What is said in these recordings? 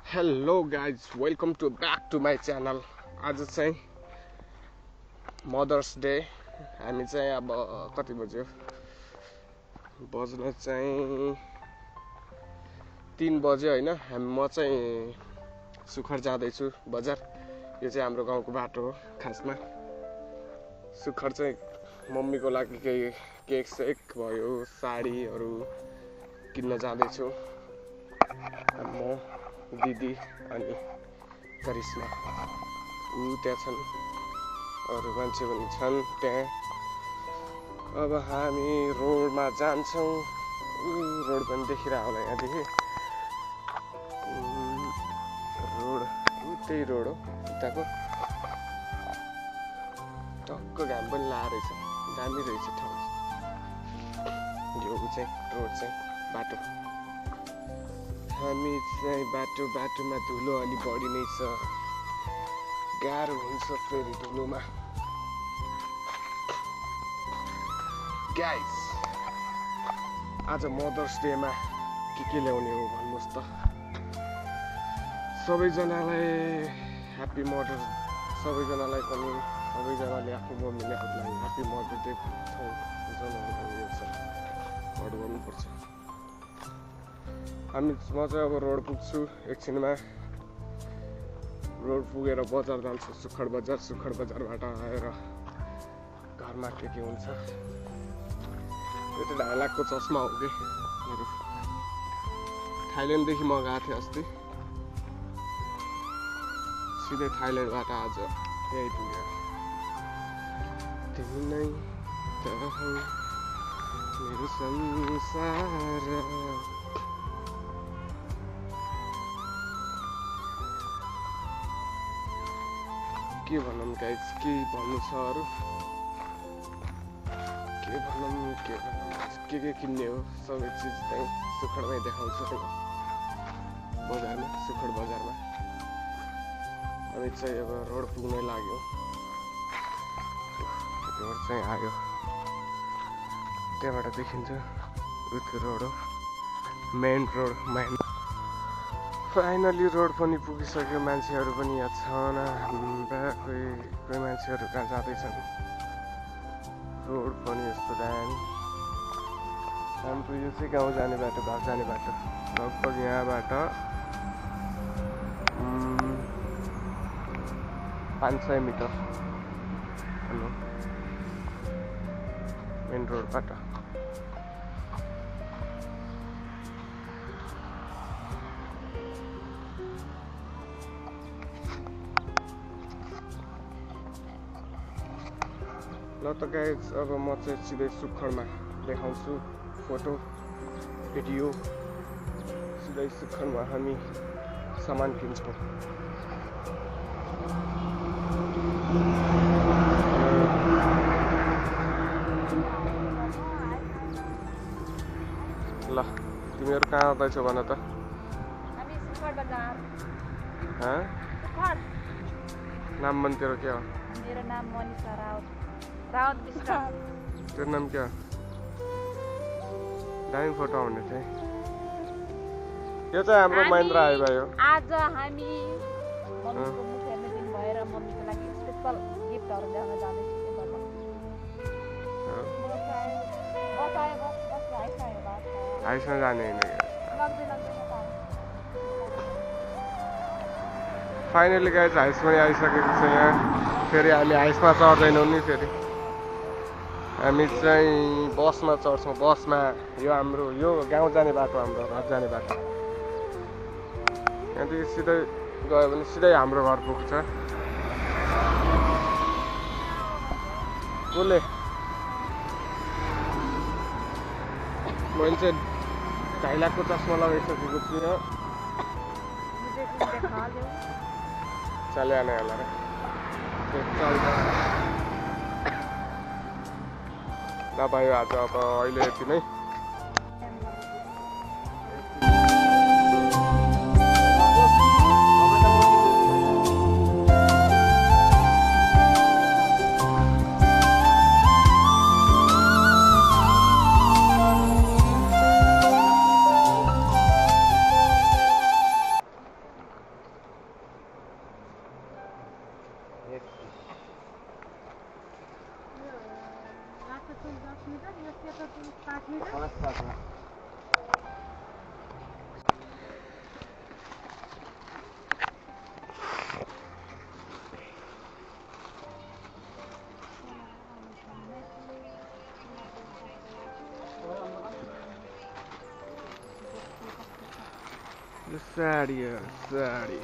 Hello guys welcome to back to my channel. आज चाहिँ mothers day. हामी चाहिँ अब कति बज्यो, बज्न चाहिँ 3 बज्यो होइन। म चाहिँ सुखर जाँदैछु बजार। यो चाहिँ हाम्रो गाउँको बाटो हो खासमा। सुखर चाहिँ मम्मीको लागि केही केक सेक भयो, साडीहरू किन्न जाँदैछु। म दिदी अनि करिश्मा त्यहाँ छन्, अरू मान्छे पनि छन् त्यहाँ। अब हामी रोडमा जान्छौँ। रोड पनि देखिरहेको होला यहाँदेखि। रोड त्यही रोड हो उताको। टक्क घाम पनि लाएर रहेछ, दामी रहेछ ठाउँ। यो चाहिँ रोड चाहिँ बाटो। हामी चाहिँ बाटोमा धुलो अलि बढी नै छ, गाह्रो हुन्छ फेरि धुलोमा। गाइस, आज मदर्स डेमा के ल्याउने हो भन्नुहोस् त। सबैजनालाई ह्याप्पी मदर्स, सबैजनालाई पनि सबैजनाले आफ्नो मम्मीले आफूलाई ह्याप्पी मदर्स डे भन्न गर्नुपर्छ। म चाहिँ अब रोड पुग्छु एकछिनमा। रोड पुगेर बजार जान्छु, सुखर बजारबाट आएर घरमा के हुन्छ। यो त 2.5 लाखको चस्मा हो कि मेरो, थाइल्यान्डदेखि मगाएको थिएँ अस्ति। सिधै थाइल्यान्डबाट आज यही पुग्यो। तिमी नै त हौ मेरो संसार। के भनौँ गाइज, के भन्नु छ अरू, के भनौँ के किन्ने हो। सबै चिज चाहिँ सुखरमै देखाउँछु बजारमा, सुखर बजारमा। हामी चाहिँ अब रोड पुग्नै लाग्यो। रोड चाहिँ आयो, त्यहाँबाट देखिन्छ उयो रोड हो, मेन रोड। फाइनली रोड पनि पुगिसक्यो। मान्छेहरू पनि यहाँ छन्, कोही मान्छेहरू कहाँ जाँदैछन्। रोड पनि यस्तो दामी। हाम्रो यो चाहिँ गाउँ जाने बाटो, घर जाने बाटो। लगभग यहाँबाट 500 मिटर मेन रोडबाट। ल त गाइज, अब म चाहिँ सिधै सुखरमा देखाउँछु फोटो भिडियो। सिधै सुखरमा हामी सामान किन्छौँ। ल तिमीहरू कहाँ आउँदैछौ भन त। नाम मन तेरो क्या हो? मेरो नाम मनिषा राउत विष्ट। तेरो नाम क्या हो? दामी फोटो आउने थिएँ। यो चाहिँ हाम्रो महेन्द्र आयो भाइ हो। आज हामी मम्मीको मुख हेर्ने दिन भएर मम्मीको लागि स्पेशल गिफ्टहरू ल्याउन जाँदैछु। हाइसमा जाने होइन। फाइनली गाइज हाइस पनि आइसकेको छ यहाँ। फेरि हामी हाइसमा चढ्दैनौँ नि, फेरि हामी चाहिँ बसमा चढ्छौँ। बसमा यो हाम्रो यो गाउँ जाने बाटो, हाम्रो घर जाने बाटो। यहाँदेखि सिधै गयो भने सिधै हाम्रो घर पुग्छ। कसले मैले चाहिँ 2.5 लाखको चस्मा लगाइसकेको छुइनँ। चल्या नै होला र चल्छ। ल भयो, आज अब अहिले यति नै। साडी हो साडी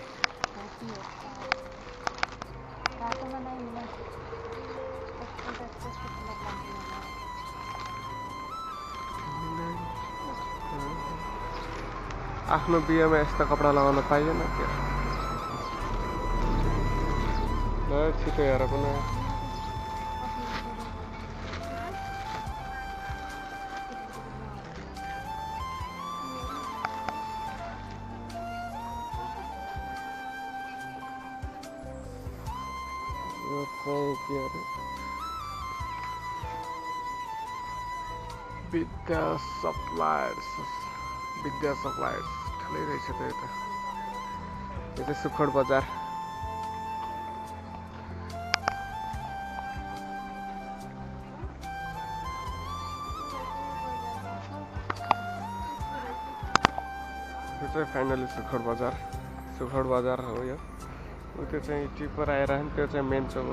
आफ्नो बिहेमा यस्तो कपडा लगाउन पाइएन क्या ल छिटो हेर पनि यो चाहिँ के अरे विद्या सप्लायर्स ठुलै रहेछ त यो त यो चाहिँ सुखोड बजार यो चाहिँ फाइनली सुखोड बजार हो यो त्यो चाहिँ टिपर आएर त्यो चाहिँ मेन चौक हो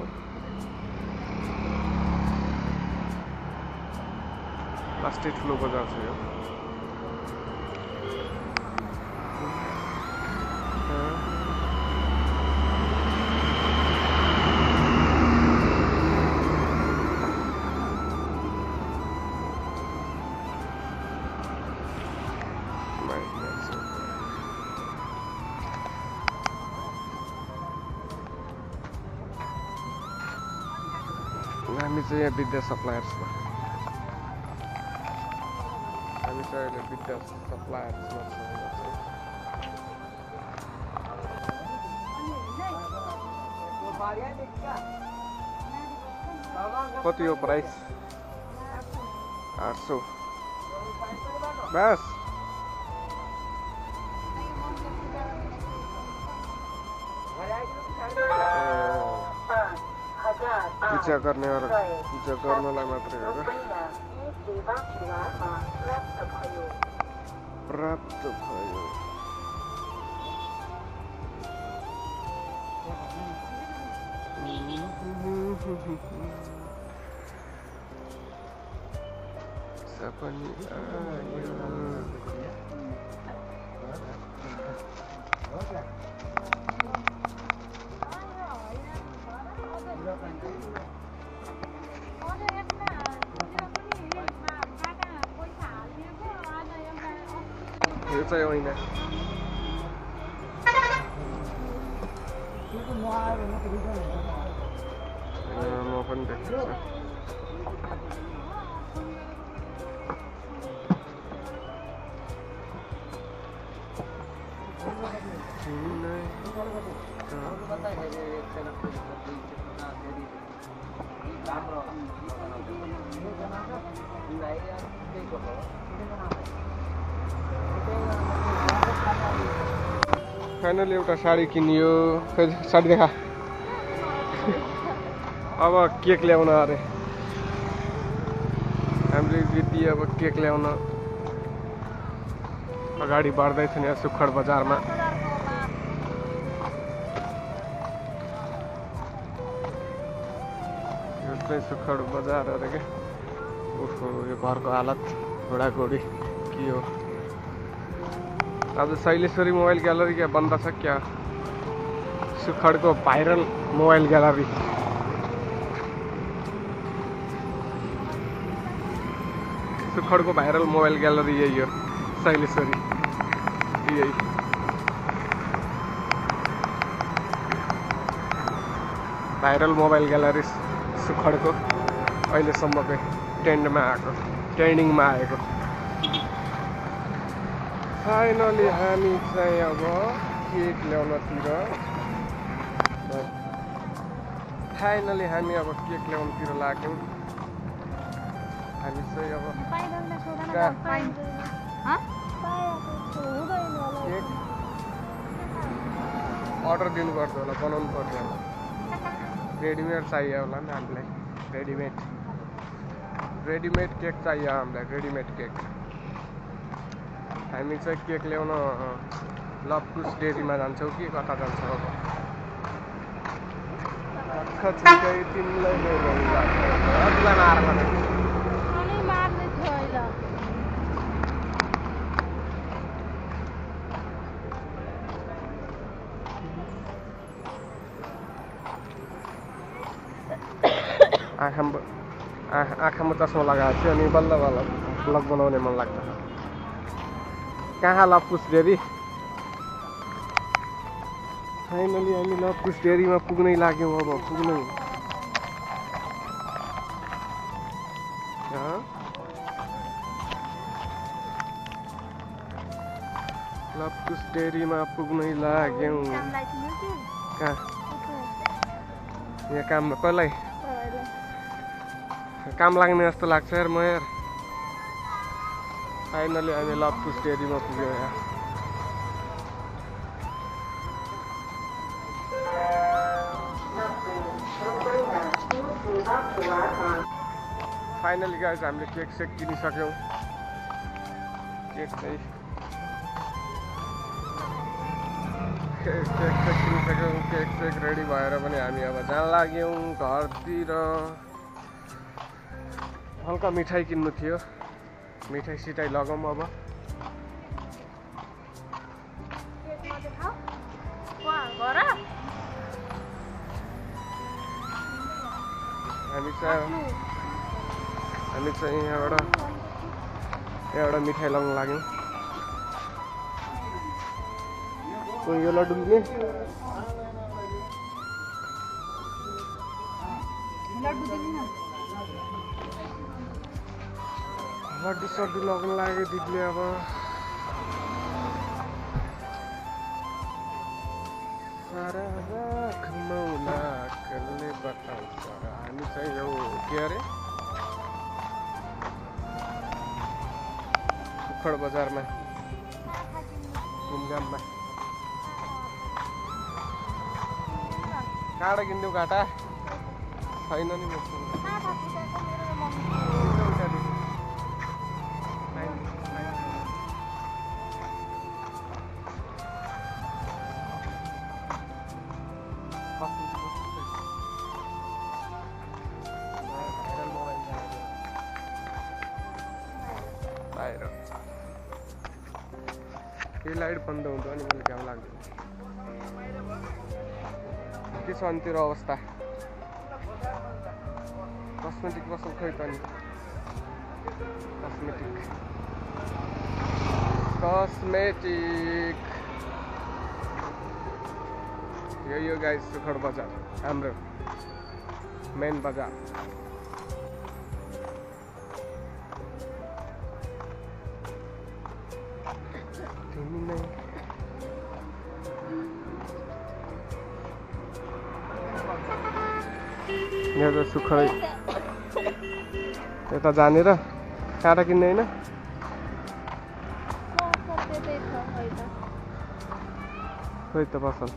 लास्टै ठुलो बजार छ यो हामी चाहिँ यहाँ विद्या सप्लायर्समा अहिले विद्या सप्लायर्समा छ कति हो प्राइस 800 बस पूजा गर्नलाई मात्रै हो प्राप्त भयो सपनी यो चाहिँ होइन म पनि देख्छु फाइनली एउटा साडी किनियो साडी देखा अब केक ल्याउन अरे हाम्रो दिदी अब केक ल्याउन अगाडि बढ्दैछ नि सुखोड बजारमा यो चाहिँ सुखोड बजार अरे के ओहो यो घरको हालत घोडाघोडी के हो आज शैलेश्वरी मोबाइल ग्यालरी क्या बन्द छ क्या सुखोडको भाइरल मोबाइल ग्यालरी सुखोडको भाइरल मोबाइल ग्यालरी यही हो शैलेश्वरी यही भाइरल मोबाइल ग्यालरी सुखोडको अहिलेसम्मकै ट्रेन्डिङमा आएको फाइनली हामी चाहिँ अब केक ल्याउनतिर लाग्यौँ हामी चाहिँ अब केक अर्डर दिनुपर्छ होला बनाउनु पर्छ होला रेडिमेड चाहियो होला नि हामीलाई रेडिमेड रेडीमेड केक चाहियो हामीलाई, रेडीमेड केक। हामी चाहिँ केक ल्याउन लभकुश डेरीमा जान्छौँ कि कता जान्छौँ अब। छिटै तिमीलाई अरूलाई मार आँखामा चस्मा लगाएको थियो अनि बल्ल बल्ल भ्लग बनाउने मन लाग्छ। कहाँ लभकुश डेरी? फाइनली हामी लभकुश डेरीमा पुग्नै लाग्यौँ। अब पुग्नै लभकुश डेरीमा पुग्नै लाग्यौँ। कहाँ? यहाँ काम कसलाई काम लाग्ने जस्तो लाग्छ यार म यार। फाइनली हामी लभकुश डेरीमा पुग्यौँ यहाँ। फाइनली गाइस हामीले केक सेक किनिसक्यौँ। केक चाहिँ केक सेक किनिसक्यौँ। केक सेक रेडी भएर पनि हामी अब जान लाग्यौँ घरतिर। हल्का मिठाई किन्नु थियो, मिठाई सिठाई लगाउँ अब। हामी चाहिँ यहाँबाट मिठाई लगाउन लाग्यौँ। यो लड्डु लिने? लड्डु सड्डु लगाउन लाग्यो दिदीले अब। सारा राख मौला कसले बताउँछ। हामी चाहिँ यो के अरे सुखड बजारमा घुमघाममा काँडा किनिदेऊ। काँटा छैन नि मसँग। बाहिर यो लाइट बन्द हुँदो अनि मैले घाम लाग्दैन। के छ अनि तेरो अवस्था? कस्मेटिक पसल खोइ त नि। कस्मेटिक यो गाइस सुखड बजार हाम्रो मेन बजार। यहाँ त सुखै यता जानेर काँडा किन्ने होइन? खोइ त पसल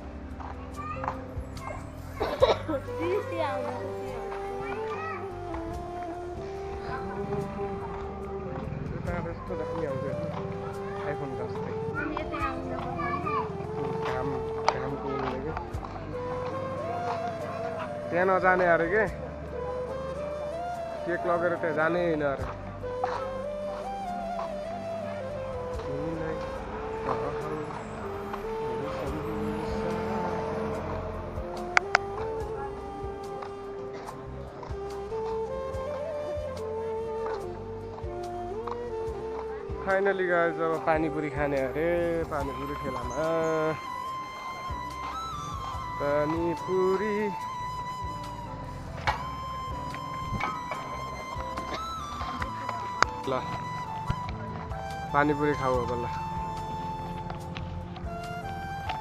यस्तो राख्ने आउँदैन आइफोन जस्तै घामको उयोले के त्यहाँ नजाने अरे के केक लगेर त्यहाँ जाने होइन अरे। फाइनली गाइस अब पानीपुरी खाने अरे पानीपुरी ठेलामा पानीपुरी। ल पानीपुरी खाऊ अब। ल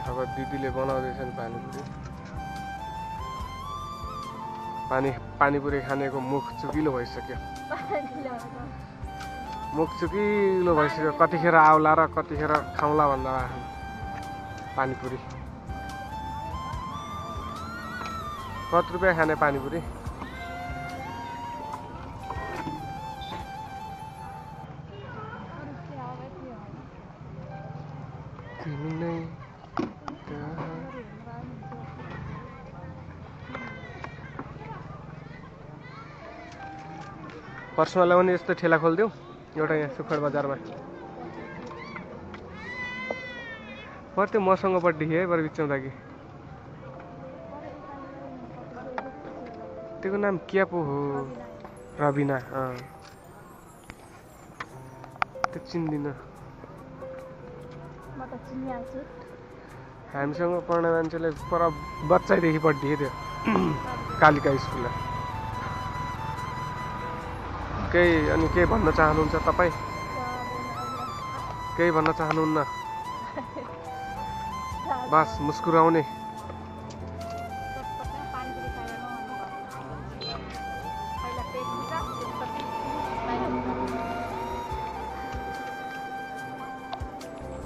अब दिदीले बनाउँदैछ नि पानीपुरी। पानीपुरी खानेको मुख चुकिलो भइसक्यो। मुख चुकिलो भइसक्यो। कतिखेर आउला र कतिखेर खाउँला भन्दा पानीपुरी। कति रुपियाँ खाने पानीपुरी? तिमी नै कहाँ पर्सनलाई पनि यस्तो ठेला खोलिदेऊ एउटा यहाँ सुखर बजारमा पर्थ्यो मसँग पट्टि है बरु बिचमा कि त्यसको नाम क्या पो हो रबिना त्यो चिन्दिनँ हामीसँग पढ्ने मान्छेले पर बच्चैदेखि पढ्थ्यो त्यो कालिका स्कुलमा अनि केही भन्न चाहनुहुन्छ तपाईँ केही भन्न चाहनुहुन्न बस मुस्कुराउने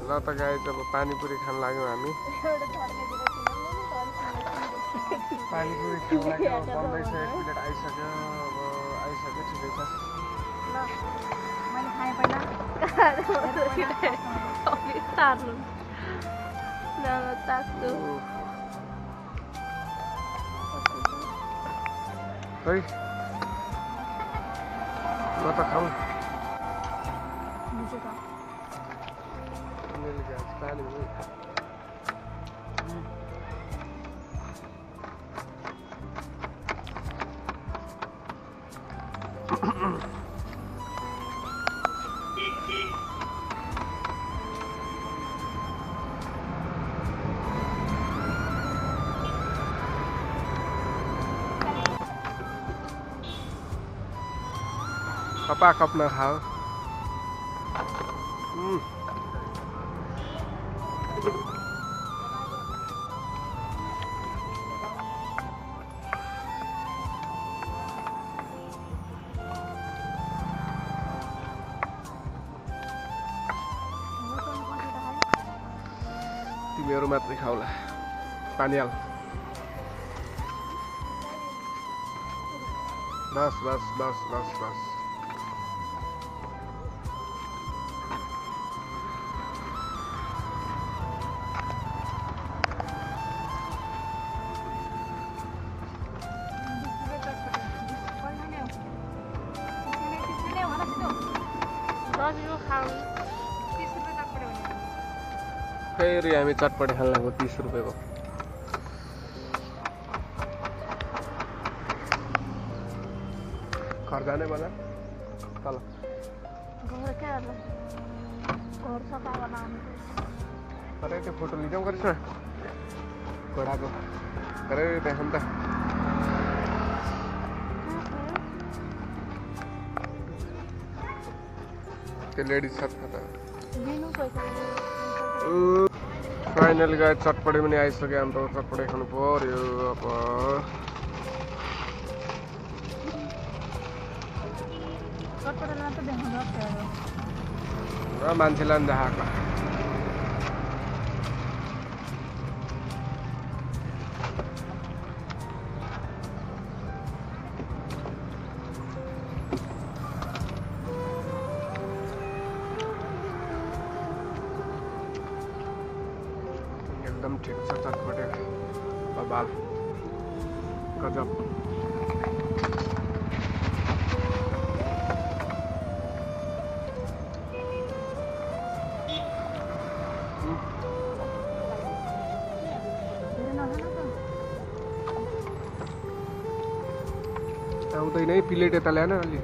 ल त गाइस अब पानीपुरी खान लाग्यौँ हामी पानीपुरी खान लाग्यो बन्दैछ 1 प्लेट आइसक्यो अब आइसक्यो ठिकै छ खै ल त खाऊ पानी कपा कप न खाओ तिमीहरू मात्रै खाउला पानी हाल बस बस बस बस बस फेरि हामी चटपटे खान लाग्यो 30 रुपियाँको घर जाने बजार तल अरे त्यो फोटो लिँदै गरेछ घोडाको अरे देखौँ त त्यो लेडिज छ फाइनली गए चटपटे पनि आइसक्यो हाम्रो चटपटे खानु पर्यो अब मान्छेलाई पनि देखाएको एकदम ठिक छ चटपटे बाल गजब आउँदैन है प्लेट यता ल्याएन अलि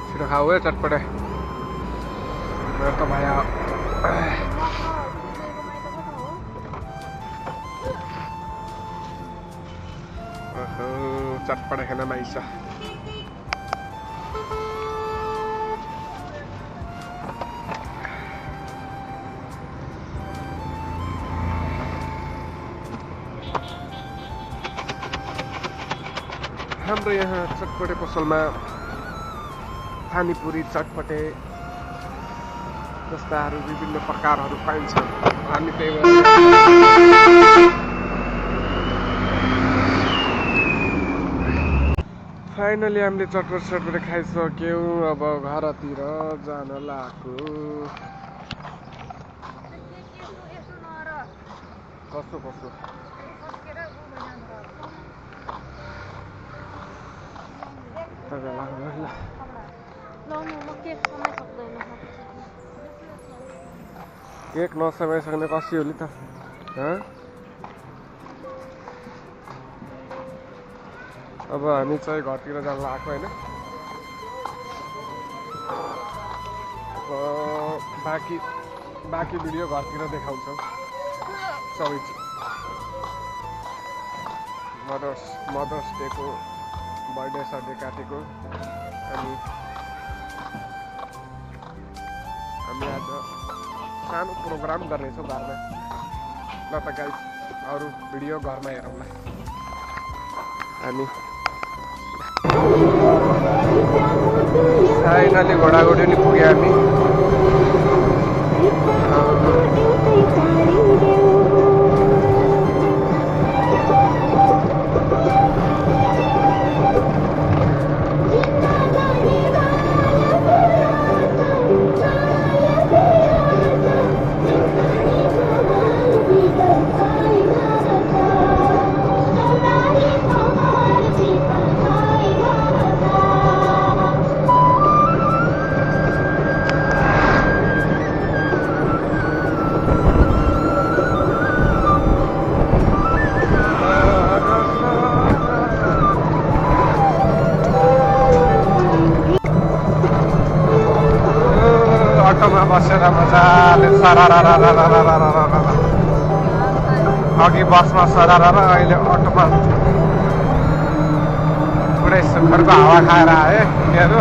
छिटो खाऊ है चटपटे मेरो त भयो चटपटे खान माइस हाम्रो यहाँ चटपटे पसलमा पानीपुरी चटपटे जस्ताहरू विभिन्न प्रकारहरू पाइन्छन्। हामी त्यही भएर फाइनली हामीले चटपट खाइसक्यौँ। अब घरतिर जान लाग्यो। कस्तो केक नसमाइसक्ने कसी हो नि त। अब हामी चाहिँ घरतिर जान लाग्यो होइन। बाँकी भिडियो घरतिर देखाउँछौँ सबै चिज। मदर्स डेको बर्थडे सडे काटेको। अनि हामी आज सानो प्रोग्राम गर्नेछौँ घरमा। ल त गाइस अरू भिडियो घरमा हेरौँला हामी। फाइनली घोडाघोडी नि पुग्यो हामी। अटोमा बसेर मजाले अघि बसमा सरारा अहिले अटोमा पुरै सुखरको हावा खाएर आयो यिनीहरू।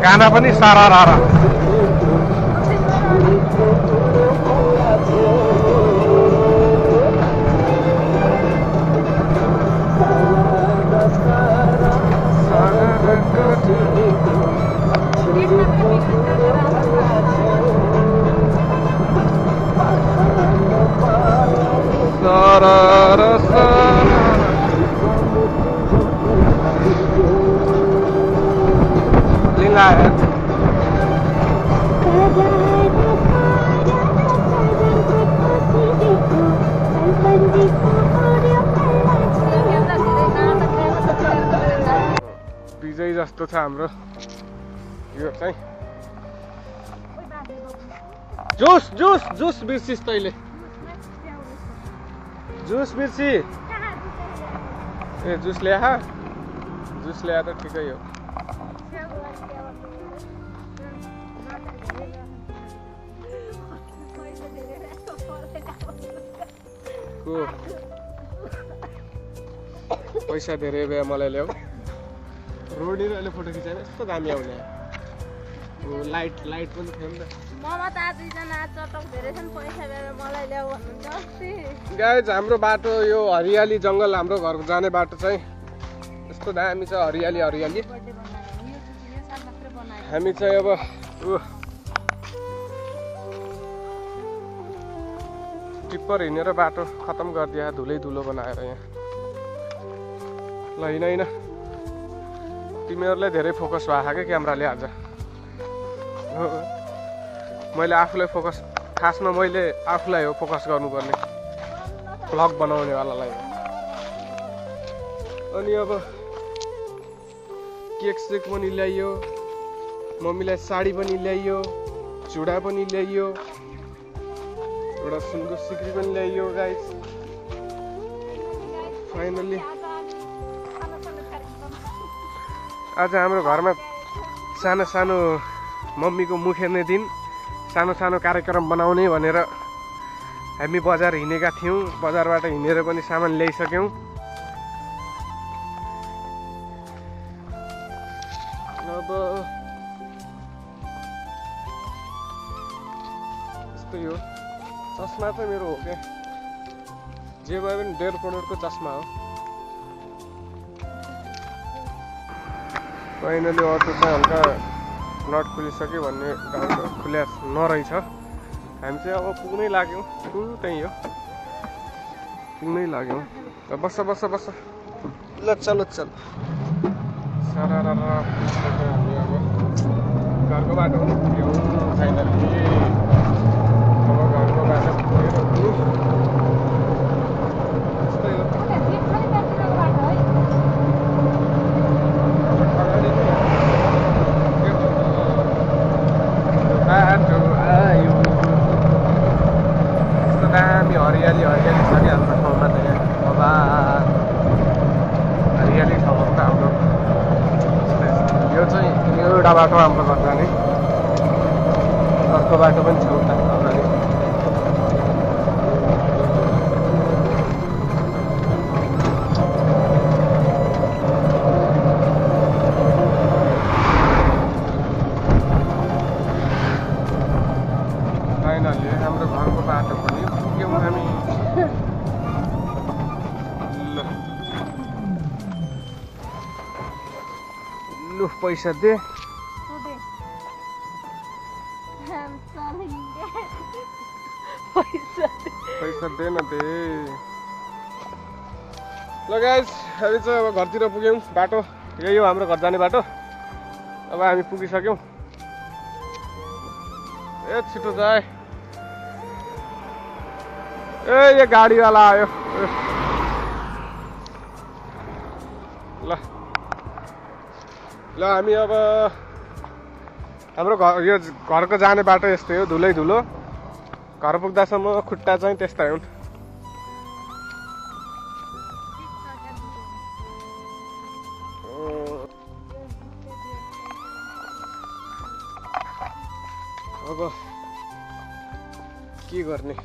गाना पनि सरारा। विजय जस्तो छ हाम्रो यो चाहिँ। जुस बिर्सिस् तैँले। जुस बिर्सी ए जुस ल्याहा त ठिकै हो। पैसा धेरै भए मलाई ल्याऊ। रोडीले अहिले फोटो खिचाएन यस्तो दामी आउने। लाइट पनि थियो नि त। गाइज हाम्रो बाटो यो हरियाली जङ्गल हाम्रो घर जाने बाटो चाहिँ यस्तो दामी छ। हरियाली हामी चाहिँ अब टिप्पर हिँडेर बाटो खतम गरिदिया। धुलो बनाएर यहाँ। ल हिँड तिमीहरूलाई धेरै फोकस भएको क्या क्यामेराले आज। मैले आफूलाई फोकस खासमा मैले आफूलाई हो फोकस गर्नुपर्ने भ्लग बनाउनेवालालाई। अनि अब केक सेक पनि ल्याइयो। मम्मीलाई साडी पनि ल्याइयो। चुडा पनि ल्याइयो। एउटा सुनको सिक्री पनि ल्याइयो गाइस। फाइनली आज हाम्रो घरमा सानो मम्मीको मुखेर्ने दिन सानो कार्यक्रम बनाउने भनेर हामी बजार हिँडेका थियौँ। बजारबाट हिँडेर पनि सामान ल्याइसक्यौँ। अब यस्तै हो। चस्मा चाहिँ मेरो हो क्या। जे भए पनि 1.5 करोडको चस्मा हो। फाइनली अटो चाहिँ हल्का नट खुलिसक्यो भन्ने खुल्या नरहेछ। हामी चाहिँ अब पुग्नै लाग्यौँ, त्यहीँ हो, पुग्नै लाग्यौँ। बस बस बस, ल चलो चल। सारा हामी अब घरको बाटो पनि पुग्यौँ फाइनली। अब घरको बाटो पुगेर त्यस्तै हो। बाटो आयो, कस्तो दामी हरियाली हरियाली छ कि हाम्रो ठाउँमा त। यहाँ बाबा हरियाली ठाउँमा त हाम्रो यो चाहिँ एउटा बाटो हाम्रो घर जाने, अर्को बाटो पनि छ उता अगाडि। फाइनली हाम्रो घरको बाटो पनि पुग्यौँ हामी। लु पैसा दे, पैसा दे न दे। ल गाइस, हामी चाहिँ अब घरतिर पुग्यौँ। बाटो यही हो हाम्रो घर जाने बाटो। अब हामी पुगिसक्यौँ। ए छिटो जाए। ए यो गाडीवाला आयो। ल ल हामी अब हाम्रो घर, यो घरको जाने बाटो यस्तै हो, धुलै धुलो। घर पुग्दासम्म खुट्टा चाहिँ त्यस्तै हुन्। अब के गर्ने?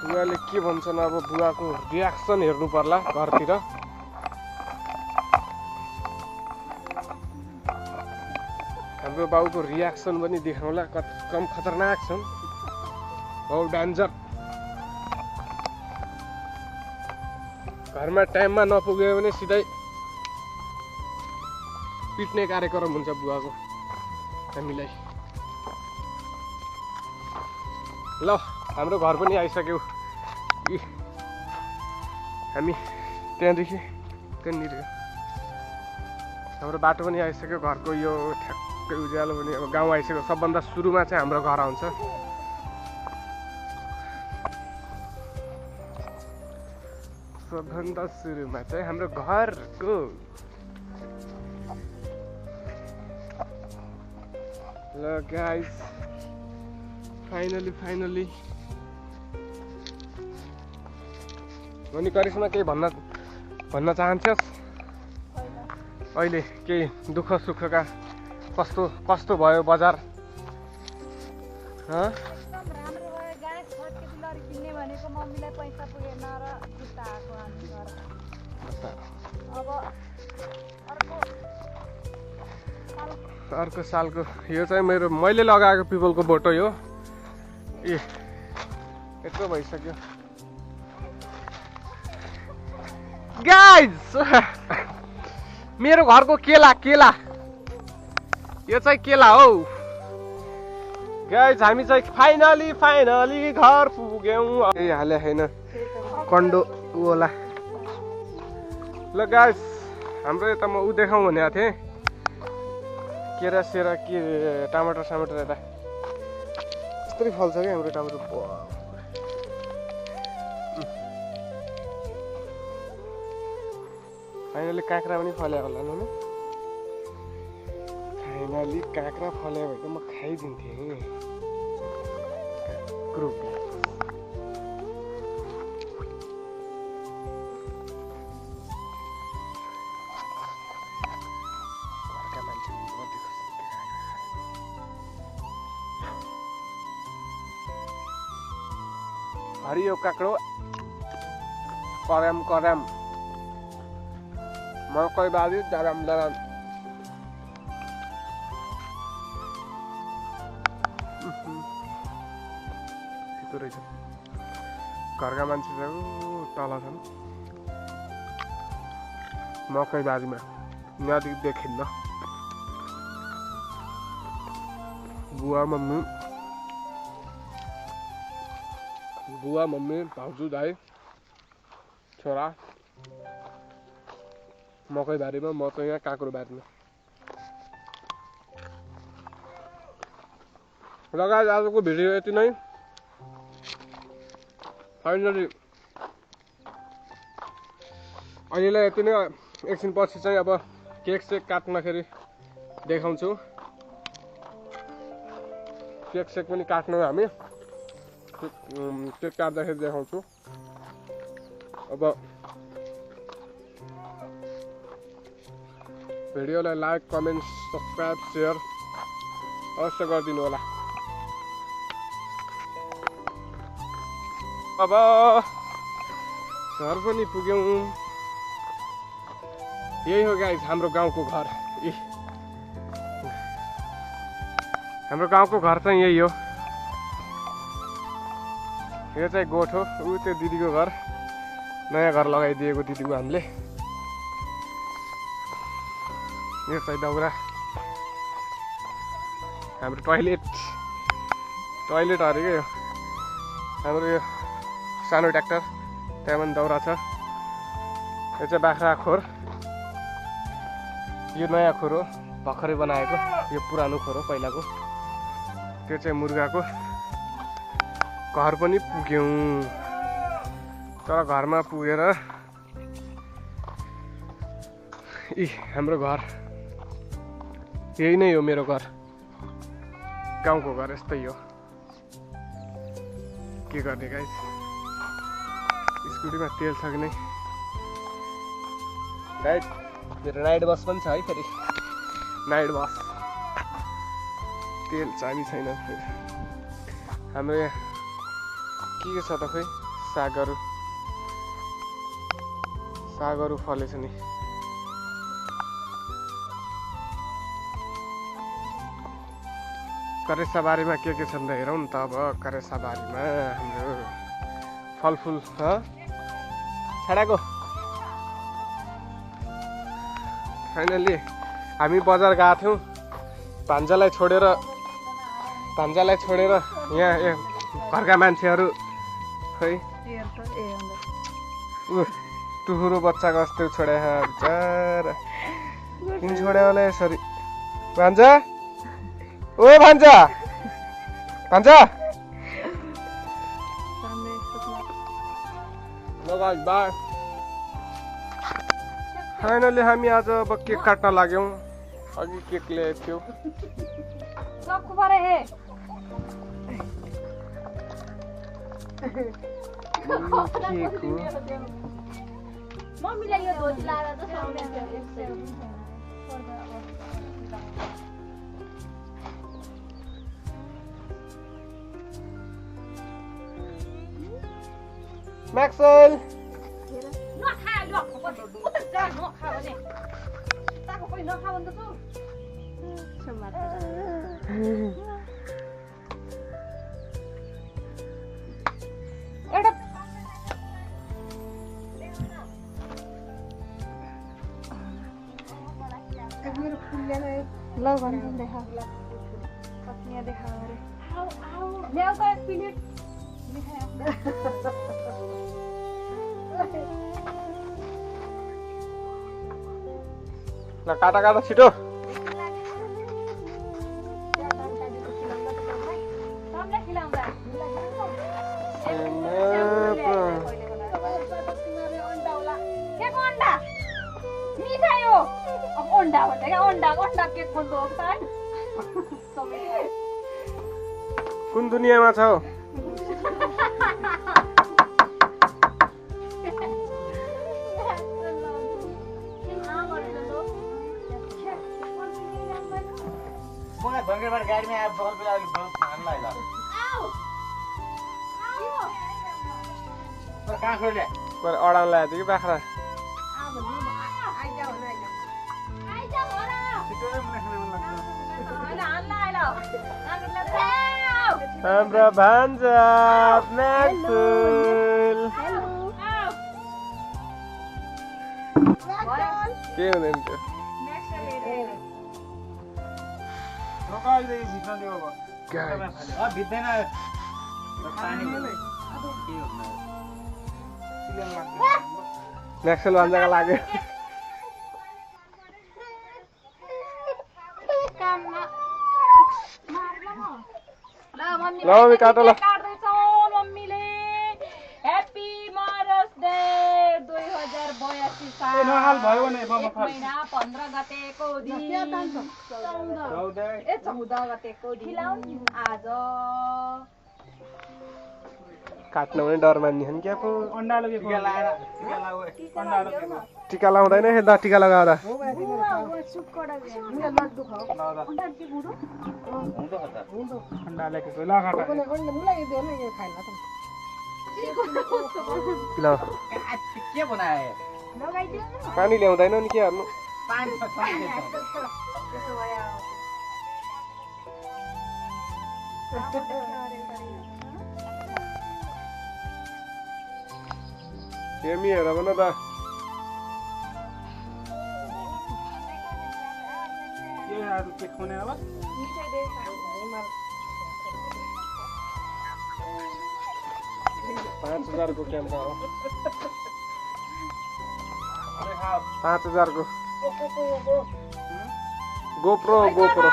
बुवाले के भन्छन् अब, बुवाको रियाक्सन हेर्नु पर्ला घरतिर। हाम्रो बाउको रियाक्सन पनि देखाउँला, कम खतरनाक छन्, बहुत डेन्जर। घरमा टाइममा नपुग्यो भने सिधै पिट्ने कार्यक्रम हुन्छ बुवाको हामीलाई। ल हाम्रो घर पनि आइसक्यो। हामी त्यहाँदेखि त्यहाँनिर हाम्रो बाटो पनि आइसक्यो। घरको यो ठ्याक्कै उज्यालो पनि अब गाउँ आइसक्यो। सबभन्दा सुरुमा चाहिँ हाम्रो घर आउँछ। सबभन्दा सुरुमा चाहिँ हाम्रो घरको। ल गाइस, फाइनली अनि करिश्मा केही भन्न चाहन्छस्? अहिले केही दुःख सुखका कस्तो भयो बजार? अर्को सालको यो चाहिँ मैले लगाएको पिपलको बोटो हो। ए यत्रो भइसक्यो गाइज। मेरो घरको केला यो चाहिँ केला हो गाइज। हामी चाहिँ फाइनली घर पुग्यौँ। ए हाले हैन कन्डो ओला। ल गाइज, हाम्रो यता म देखाउँ भनेको थिएँ, केरा सेरा के टमाटर यता यस्तै फल्छ क्या हाम्रो टमाटर। फाइनली काँक्रा पनि फल्यो होला न। फाइनली काँक्रा फल्यो भने त म खाइदिन्थेँ। हरियो काँक्रो करम मकै बाली दराम छिटो रहेछ। घरका मान्छे चाहिँ तल छन्। मकै बारीमा यहाँदेखि देखिन्न। बुवा मम्मी भाउजू दाइ छोरा मकै बारीमा, म त यहाँ काँक्रो बारीमा। र गाइस आजको भिडियो यति नै। फाइनली अहिलेलाई यति नै। एकछिन पछि चाहिँ अब केक सेक काट्नखेरि देखाउँछु। केक सेक पनि काट्नु हामी, केक काट्दाखेरि देखाउँछु। अब भिडियोलाई लाइक कमेन्ट सब्सक्राइब सेयर अवश्य गरिदिनु होला। अब घर पनि पुग्यौँ। यही हो गाइस हाम्रो गाउँको घर। हाम्रो गाउँको घर चाहिँ यही हो। यो चाहिँ गोठ हो। ऊ त्यो दिदीको घर, नयाँ घर लगाइदिएको दिदीको हामीले। यो चाहिँ दाउरा, हाम्रो टोइलेट हरेकै हो। हाम्रो यो सानो ट्र्याक्टर, त्यहाँ पनि दाउरा छ। यो चाहिँ बाख्रा खोर, यो नयाँ खोर हो भर्खरै बनाएको। यो पुरानो खोर हो पहिलाको। त्यो चाहिँ मुर्गाको घर पनि पुग्यौँ। तर घरमा पुगेर हाम्रो घर यही नै हो। मेरो घर, गाउँको घर यस्तै हो। के गर्ने गाइस, स्कुटीमा तेल छ कि नै। मेरो नाइट बस पनि छ है। फेरि नाइट बस, तेल चाबी छैन। हाम्रो यहाँ के छ त खोइ, सागहरू फलेछ नि। करेसाबारीमा के छन् त हेरौँ नि त। अब करेसाबारीमा हाम्रो फलफुल छाडाको। फाइनली हामी बजार गएको थियौँ भान्जालाई छोडेर यहाँ घरका मान्छेहरू खै टुहुरो बच्चाको जस्तो छोडे बिचारा। किन छोड्यो होला यसरी? भान्जा, ओ भान्जा बाई। फाइनली हामी आज अब केक काट्न लाग्यौँ। अघि केक ल्याएको थियो। Maxwell. ल भन्छ देखा पत्नीया देखा अरे ल्याउ त एक प्लेट ल काटा छिटो। कुन दुनियाँमा छौ? गाडीमा आएर बल बिलाउनु खानलाई ल कहाँ खोले पर अडान ल्याएको थियो कि बाख्रा। हाम्रो भान्जा म्याक्सुल के हुँदैन त्यो भिज्दैन पानी म्याक्सेल भन्जाको लाग्यो ल मम्मी काट ल मम्मीले ह्याप्पी मदर्स डे 2082 साल भयो भने महिना 15 गतेको दिन 14 गतेको दिन आज काट्न पनि डर मान्ने नि क्या पो अन्डालो के लाएर टिका लाउँदैन है दा टिका लगाउँदा अन्डाले के ल काटा ल के बनाए पानी ल्याउँदैन नि के हार्नु पानी हेमी हेर भन त के यार के खोने अब 5000 को क्यामेरा हो अरे खाओ 5000 को गोप्रो गोप्रो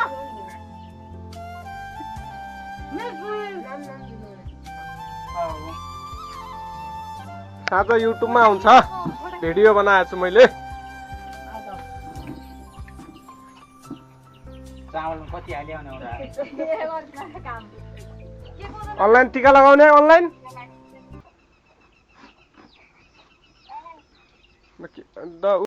आज युट्युबमा आउँछ भिडियो बनाएको छु मैले चावल कति हाल्यो भने अनलाइन टिका लगाउने अनलाइन